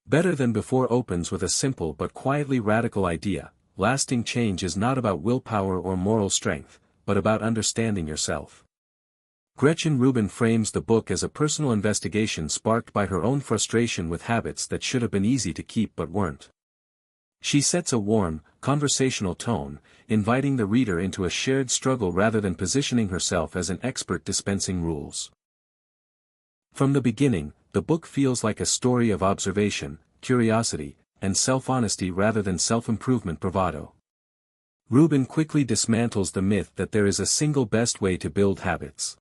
Better Than Before opens with a simple but quietly radical idea: lasting change is not about willpower or moral strength, but about understanding yourself. Gretchen Rubin frames the book as a personal investigation sparked by her own frustration with habits that should have been easy to keep but weren't. She sets a warm, conversational tone, inviting the reader into a shared struggle rather than positioning herself as an expert dispensing rules. From the beginning, the book feels like a story of observation, curiosity, and self-honesty rather than self-improvement bravado. Rubin quickly dismantles the myth that there is a single best way to build habits.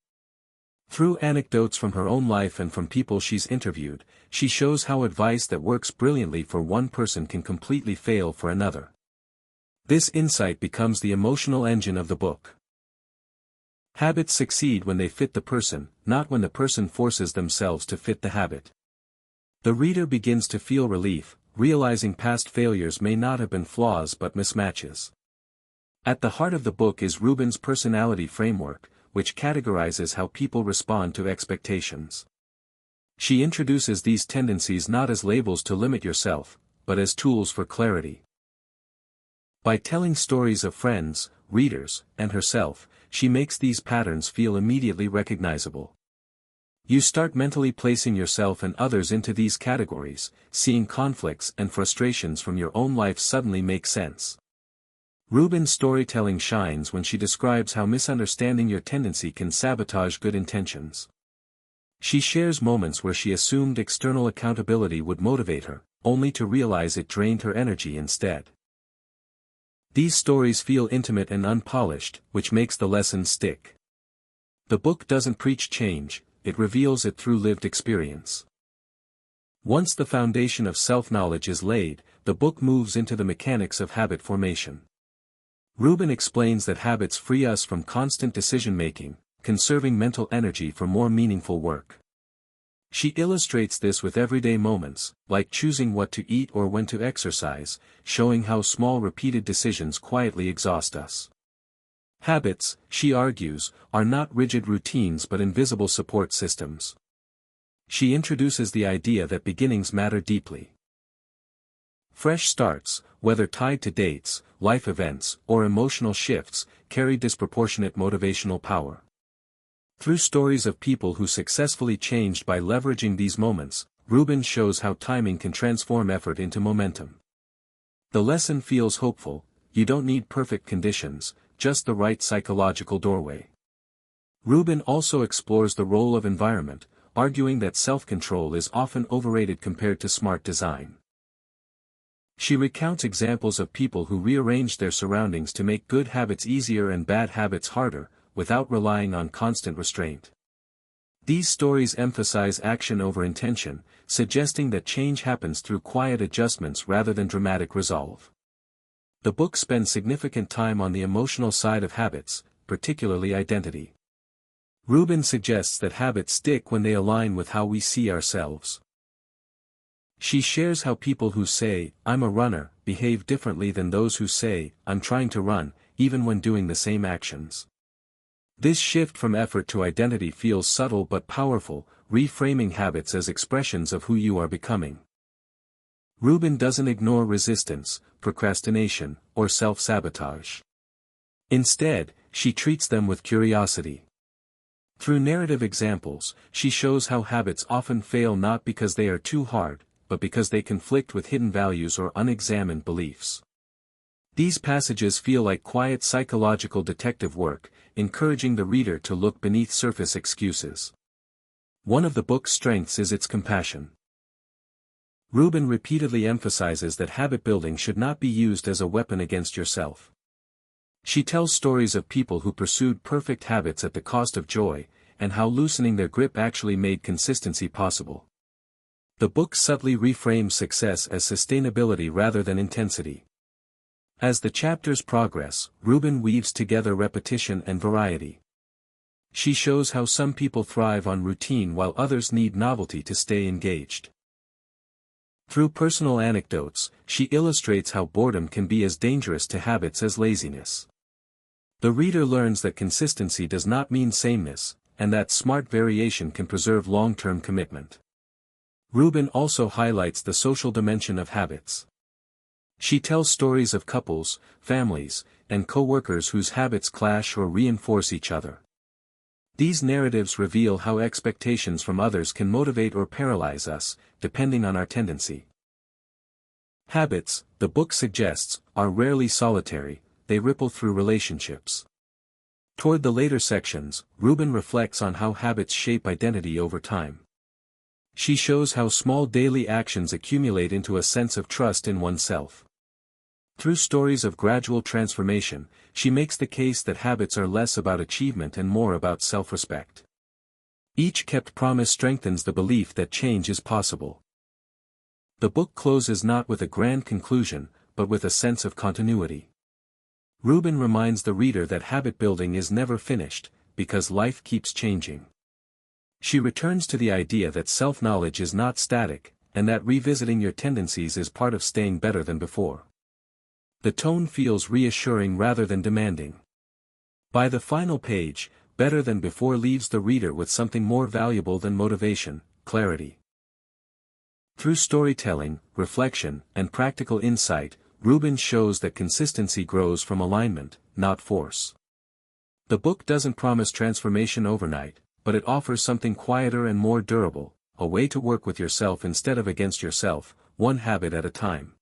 Through anecdotes from her own life and from people she's interviewed, she shows how advice that works brilliantly for one person can completely fail for another. This insight becomes the emotional engine of the book. Habits succeed when they fit the person, not when the person forces themselves to fit the habit. The reader begins to feel relief, realizing past failures may not have been flaws but mismatches. At the heart of the book is Rubin's personality framework, which categorizes how people respond to expectations. She introduces these tendencies not as labels to limit yourself, but as tools for clarity. By telling stories of friends, readers, and herself, she makes these patterns feel immediately recognizable. You start mentally placing yourself and others into these categories, seeing conflicts and frustrations from your own life suddenly make sense. Rubin's storytelling shines when she describes how misunderstanding your tendency can sabotage good intentions. She shares moments where she assumed external accountability would motivate her, only to realize it drained her energy instead. These stories feel intimate and unpolished, which makes the lessons stick. The book doesn't preach change, it reveals it through lived experience. Once the foundation of self-knowledge is laid, the book moves into the mechanics of habit formation. Rubin explains that habits free us from constant decision-making, conserving mental energy for more meaningful work. She illustrates this with everyday moments, like choosing what to eat or when to exercise, showing how small repeated decisions quietly exhaust us. Habits, she argues, are not rigid routines but invisible support systems. She introduces the idea that beginnings matter deeply. Fresh starts, whether tied to dates, life events, or emotional shifts, carry disproportionate motivational power. Through stories of people who successfully changed by leveraging these moments, Rubin shows how timing can transform effort into momentum. The lesson feels hopeful: you don't need perfect conditions, just the right psychological doorway. Rubin also explores the role of environment, arguing that self-control is often overrated compared to smart design. She recounts examples of people who rearranged their surroundings to make good habits easier and bad habits harder, without relying on constant restraint. These stories emphasize action over intention, suggesting that change happens through quiet adjustments rather than dramatic resolve. The book spends significant time on the emotional side of habits, particularly identity. Rubin suggests that habits stick when they align with how we see ourselves. She shares how people who say, "I'm a runner," behave differently than those who say, "I'm trying to run," even when doing the same actions. This shift from effort to identity feels subtle but powerful, reframing habits as expressions of who you are becoming. Rubin doesn't ignore resistance, procrastination, or self-sabotage. Instead, she treats them with curiosity. Through narrative examples, she shows how habits often fail not because they are too hard, but because they conflict with hidden values or unexamined beliefs. These passages feel like quiet psychological detective work, encouraging the reader to look beneath surface excuses. One of the book's strengths is its compassion. Rubin repeatedly emphasizes that habit building should not be used as a weapon against yourself. She tells stories of people who pursued perfect habits at the cost of joy, and how loosening their grip actually made consistency possible. The book subtly reframes success as sustainability rather than intensity. As the chapters progress, Rubin weaves together repetition and variety. She shows how some people thrive on routine while others need novelty to stay engaged. Through personal anecdotes, she illustrates how boredom can be as dangerous to habits as laziness. The reader learns that consistency does not mean sameness, and that smart variation can preserve long-term commitment. Rubin also highlights the social dimension of habits. She tells stories of couples, families, and co-workers whose habits clash or reinforce each other. These narratives reveal how expectations from others can motivate or paralyze us, depending on our tendency. Habits, the book suggests, are rarely solitary, they ripple through relationships. Toward the later sections, Rubin reflects on how habits shape identity over time. She shows how small daily actions accumulate into a sense of trust in oneself. Through stories of gradual transformation, she makes the case that habits are less about achievement and more about self-respect. Each kept promise strengthens the belief that change is possible. The book closes not with a grand conclusion, but with a sense of continuity. Rubin reminds the reader that habit building is never finished, because life keeps changing. She returns to the idea that self-knowledge is not static, and that revisiting your tendencies is part of staying better than before. The tone feels reassuring rather than demanding. By the final page, Better Than Before leaves the reader with something more valuable than motivation: clarity. Through storytelling, reflection, and practical insight, Rubin shows that consistency grows from alignment, not force. The book doesn't promise transformation overnight, but it offers something quieter and more durable, a way to work with yourself instead of against yourself, one habit at a time.